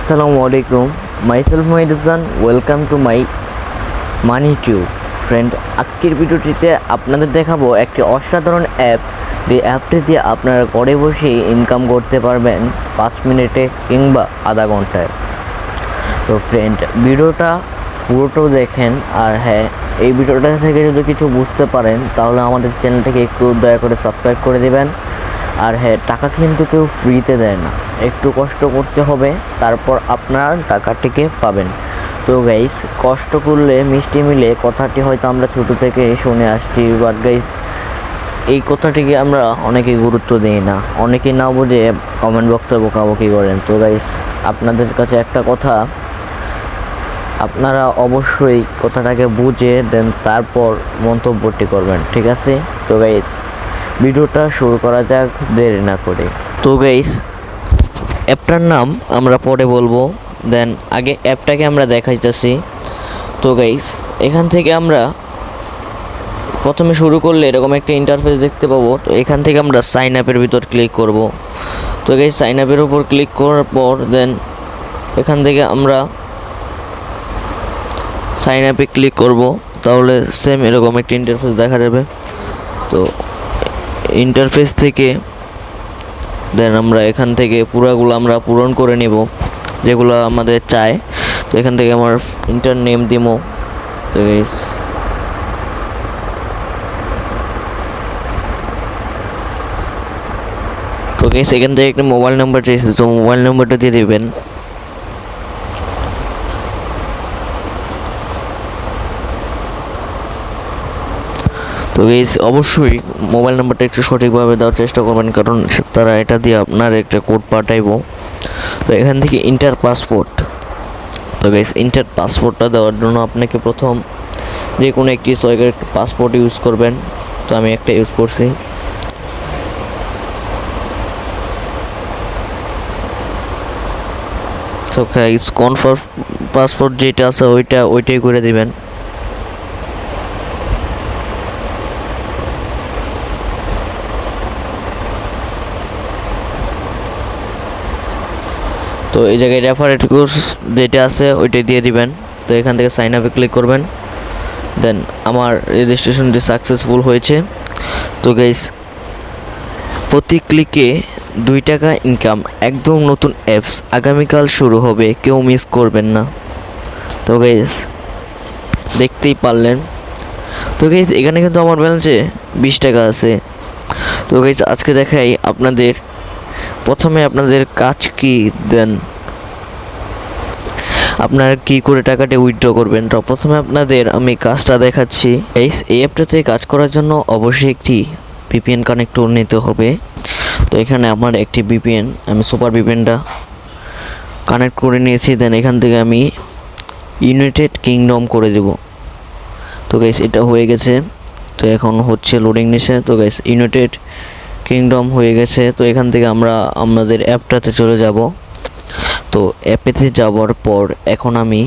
আসসালামু আলাইকুম, মাইসেলফ মাইদুসান, welcome to my money tube. Friend, আজকের ভিডিওটিতে আপনাদের দেখাবো একটি অসাধারণ অ্যাপ। যে অ্যাপটি দিয়ে আপনারা ঘরে বসেই ইনকাম করতে পারবেন 5 মিনিটে কিংবা আধা ঘন্টায়। তো ফ্রেন্ড, ভিডিওটা পুরোটাও দেখেন। আর হ্যাঁ, এই ভিডিওটা থেকে যদি কিছু বুঝতে পারেন তাহলে আমাদের চ্যানেলটাকে একটু দয়া করে সাবস্ক্রাইব করে দেবেন। আর হ্যাঁ, টাকা কিন্তু কেউ ফ্রিতে দেয় না, একটু কষ্ট করতে হবে, তারপর আপনার টাকাটিকে পাবেন। তো গাইস, কষ্ট করলে মিষ্টি মিলে কথাটি হয়তো আমরা ছোটো থেকে শুনে আসছি, বাট গাইস এই কথাটিকে আমরা অনেকেই গুরুত্ব দিই না, অনেকেই না বুঝে কমেন্ট বক্সে বকাবকি করেন। তো গাইস, আপনাদের কাছে একটা কথা, আপনারা অবশ্যই কথাটাকে বুঝে দেন, তারপর মন্তব্যটি করবেন, ঠিক আছে? তো গাইস, ভিডিওটা শুরু করা যাক দেরি না করে। তো গাইস, অ্যাপটার নাম আমরা পরে বলবো, দেন আগে অ্যাপটাকে আমরা দেখাইতেছি। তো গাইস, এখান থেকে আমরা প্রথমে শুরু করলে এরকম একটা ইন্টারফেস দেখতে পাবো। তো এখান থেকে আমরা সাইন আপের ভিতর ক্লিক করব। তো গাইস, সাইন আপের উপর ক্লিক করার পর দেন এখান থেকে আমরা সাইন আপে ক্লিক করব, তাহলে সেম এরকম একটা ইন্টারফেস দেখা যাবে। তো ইন্টারফেস থেকে দেন আমরা এখান থেকে পুরাগুলো আমরা পূরণ করে নিব যেগুলো আমাদের চাই। তো এখান থেকে আমার ইন্টার নেম দিব। তো গাইস এখান থেকে একটা মোবাইল নাম্বার চাইছে, তো মোবাইল নাম্বারটা দিয়ে দেবেন। তো গাইস, অবশ্যই মোবাইল নাম্বারটা একটু সঠিকভাবে দেওয়ার চেষ্টা করবেন, কারণ তারা এটা দিয়ে আপনার একটা কোড পাঠাইবো। তো এখান থেকে ইন্টার পাসপোর্ট। তো গাইস, ইন্টার পাসপোর্টটা দেওয়ার জন্য আপনাকে প্রথম যে কোনো একটি সরকারি পাসপোর্ট ইউজ করবেন। তো আমি একটা ইউজ করছি। তো গাইস, কনফার্ম পাসপোর্ট যেটা আছে ওইটাই করে দিবেন। তো এই জায়গায় রেফারেন্স কোর্স যেটা আছে ওইটাই দিয়ে দিবেন। তো এখান থেকে সাইন আপে ক্লিক করবেন। দেন আমার রেজিস্ট্রেশনটি সাকসেসফুল হয়েছে। তো গাইস, প্রতি ক্লিকে 2 টাকা ইনকাম, একদম নতুন অ্যাপস, আগামীকাল শুরু হবে, কেউ মিস করবেন না। তো গাইস, দেখতেই পারলেন। তো গাইস, এখানে কিন্তু আমার ব্যালেন্সে 20 টাকা আছে। তো গাইস, আজকে দেখাই আপনাদের, প্রথমে আপনাদের কাজ কি, দেন আপনারা কী করে টাকাটি উইথড্র করবেন। তো প্রথমে আপনাদের আমি কাজটা দেখাচ্ছি। এই অ্যাপটাতে কাজ করার জন্য অবশ্যই একটি ভিপিএন কানেক্টর নিতে হবে। তো এখানে আমার একটি ভিপিএন, আমি সুপার ভিপিএনটা কানেক্ট করে নিয়েছি। দেন এখান থেকে আমি ইউনাইটেড কিংডম করে দেব। তো গাইস, এটা হয়ে গেছে। তো এখন হচ্ছে লোডিং নিচ্ছে। তো গাইস, ইউনাইটেড কিংডম হয়ে গেছে। তো এখান থেকে আমরা আমাদের অ্যাপটাতে চলে যাব। তো অ্যাপেতে যাওয়ার পর এখন আমি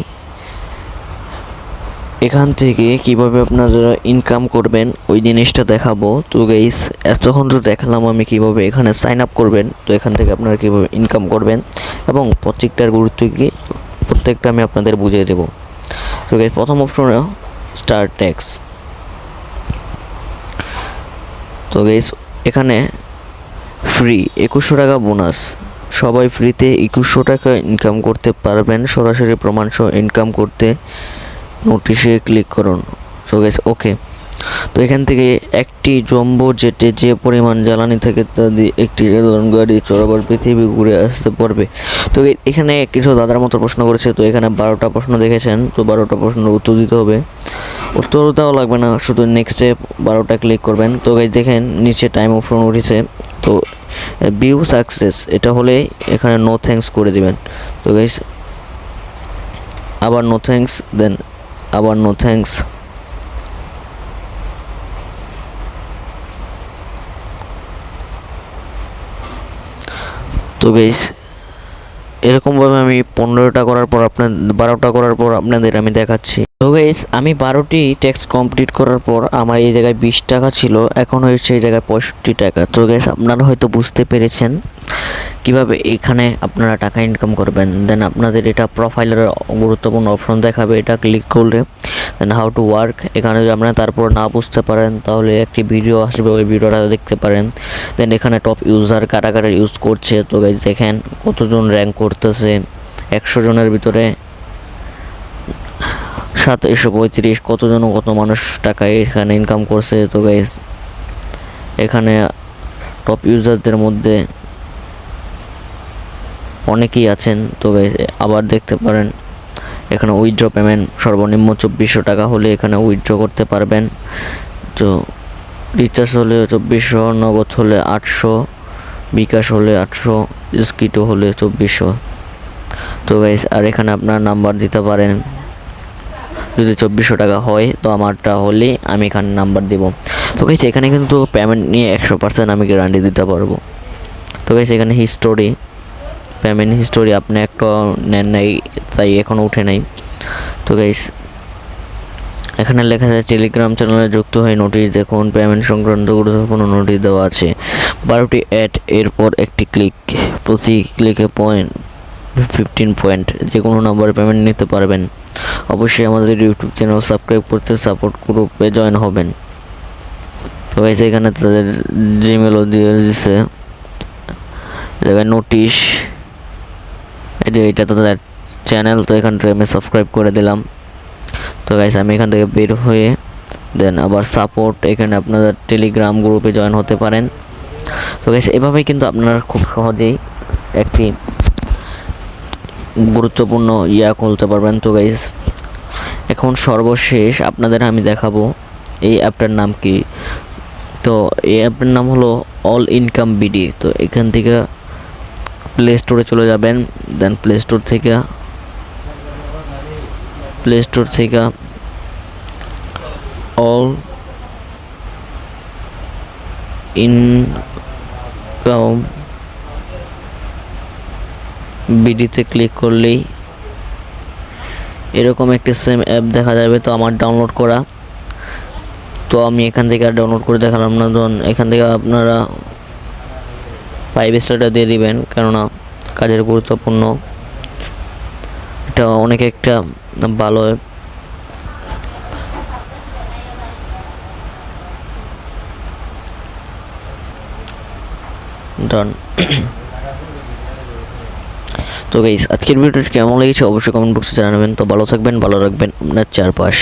এখান থেকে কিভাবে আপনারা ইনকাম করবেন ওই জিনিসটা দেখাবো। তো গাইস, এতক্ষণ তো দেখালাম আমি কিভাবে এখানে সাইন আপ করবেন। তো এখান থেকে আপনারা কিভাবে ইনকাম করবেন এবং প্রত্যেকটার গুরুত্ব কি, প্রত্যেকটা আমি আপনাদের বুঝিয়ে দেব। তো গাইস, প্রথম অপশনে স্টার্ট ট্যাক্স। তো গাইস, এখানে ফ্রি 2100 টাকা বোনাস, সবাই ফ্রিতে 2100 টাকা ইনকাম করতে পারবেন। সরাসরি প্রমাণসহ ইনকাম করতে নোটিশে ক্লিক করুন। তো গাইস, ওকে। তো এখান থেকে একটি জম্বো জেটে যে পরিমাণ জ্বালানি থাকে তা দিয়ে একটি সাধারণ গাড়ি চড়াবার পৃথিবী ঘুরে আসতে পারবে। তো এখানে কিছু দাদার মতো প্রশ্ন করেছে। তো এখানে 12টা প্রশ্ন দেখেছেন। তো 12টা প্রশ্নের উত্তর দিতে হবে। উত্তর দেওয়া লাগবে না, শুধু নেক্সটে 12টা ক্লিক করবেন। তো গাইস, দেখেন নিচে টাইম অপশন উঠেছে। তো ভিউ সাকসেস এটা হলে এখানে নো থ্যাঙ্কস করে দিবেন। তো গাইস, আবার নো থ্যাঙ্কস, দেন আবার নো থ্যাঙ্কস। তো গাইস, এরকমভাবে আমি 15টা করার পর 12টা করার পর আপনাদের আমি দেখাচ্ছি। তো গাইস, আমি 12টি ট্যাক্স কমপ্লিট করার পর আমার এই জায়গায় 20 টাকা ছিল, এখন হয়েছে এই জায়গায় 65 টাকা। তো গাইস, আপনারা হয়তো বুঝতে পেরেছেন কিভাবে এখানে আপনারা টাকা ইনকাম করবেন। দেন আপনাদের এটা প্রোফাইলের গুরুত্বপূর্ণ অপশন দেখাবে, এটা ক্লিক করলে দেন হাউ টু ওয়ার্ক, এখানে যদি আপনারা তারপর না বুঝতে পারেন তাহলে একটি ভিডিও আসবে, ওই ভিডিওটা দেখতে পারেন। দেন এখানে টপ ইউজার কারা কারা ইউজ করছে, তো গাইজ দেখেন কতজন র্যাঙ্ক করতেছে, 100 জনের ভিতরে 2735, কতজন কত মানুষ টাকা এখানে ইনকাম করছে। তো গাইজ এখানে টপ ইউজারদের মধ্যে অনেকেই আছেন। তো গাইজ আবার দেখতে পারেন এখানে উইথড্র পেমেন্ট সর্বনিম্ন 2400 টাকা হলে এখানে উইথড্র করতে পারবেন। তো রিচার্জ হলে 2400, নগদ হলে 800, বিকাশ হলে 800, স্কিটো হলে 2400। তো গাইজ আর এখানে আপনার নাম্বার দিতে পারেন, যদি 2400 টাকা হয় তো আমারটা হলে আমি এখানে নাম্বার দেব। তো গাইজ এখানে কিন্তু পেমেন্ট নিয়ে 100% আমি গ্যারান্টি দিতে পারবো। তো গাইজ এখানে হিস্টোরি, পেমেন্ট হিস্টোরি আপনি একটা নেন নাই তাই এখনও উঠে নাই। তো গাইস এখানে লেখা আছে টেলিগ্রাম চ্যানেলে যুক্ত হয়ে নোটিশ দেখুন, পেমেন্ট সংক্রান্ত গুরুত্বপূর্ণ নোটিশ দেওয়া আছে। 12টি অ্যাড, এরপর একটি ক্লিক, প্রতি ক্লিকে 15 পয়েন্ট, যে কোনো নম্বরে পেমেন্ট নিতে পারবেন। অবশ্যই আমাদের ইউটিউব চ্যানেল সাবস্ক্রাইব করতে সাপোর্ট গ্রুপে জয়েন হবেন। তো গাইস এখানে তাদের জিমেলও দিয়ে দিচ্ছে, জায়গায় নোটিশ, এই যে এটা তাদের চ্যানেল। তো এখান থেকে আমি সাবস্ক্রাইব করে দিলাম। তো গাইস আমি এখান থেকে বের হয়ে দেন আবার সাপোর্ট, এখানে আপনাদের টেলিগ্রাম গ্রুপে জয়েন হতে পারেন। তো গাইস এভাবেই কিন্তু আপনারা খুব সহজেই একটি গুরুত্বপূর্ণ খুলতে পারবেন। তো গাইস এখন সর্বশেষ আপনাদের আমি দেখাবো এই অ্যাপটার নাম কি। তো এই অ্যাপটার নাম হলো অল ইনকাম বিডি। তো এখান থেকে প্লে স্টোরে চলে যাবেন, দেন প্লে স্টোর থেকে অল ইনকাম বিডিতে ক্লিক করলেই এরকম একটি সেম অ্যাপ দেখা যাবে। তো আমার ডাউনলোড করা, তো আমি এখান থেকে আর ডাউনলোড করে দেখালাম না। ধরুন এখান থেকে আপনারা 5 স্টারটা দিয়ে দিবেন, কেননা কাজের গুরুত্বপূর্ণ, এটা অনেক একটা ভালো অ্যাপ। ডান। তো গাইস আজকের ভিডিওটি কেমন লেগেছে অবশ্যই কমেন্ট বক্সে জানাবেন। তো ভালো থাকবেন, ভালো রাখবেন আপনার চারপাশ।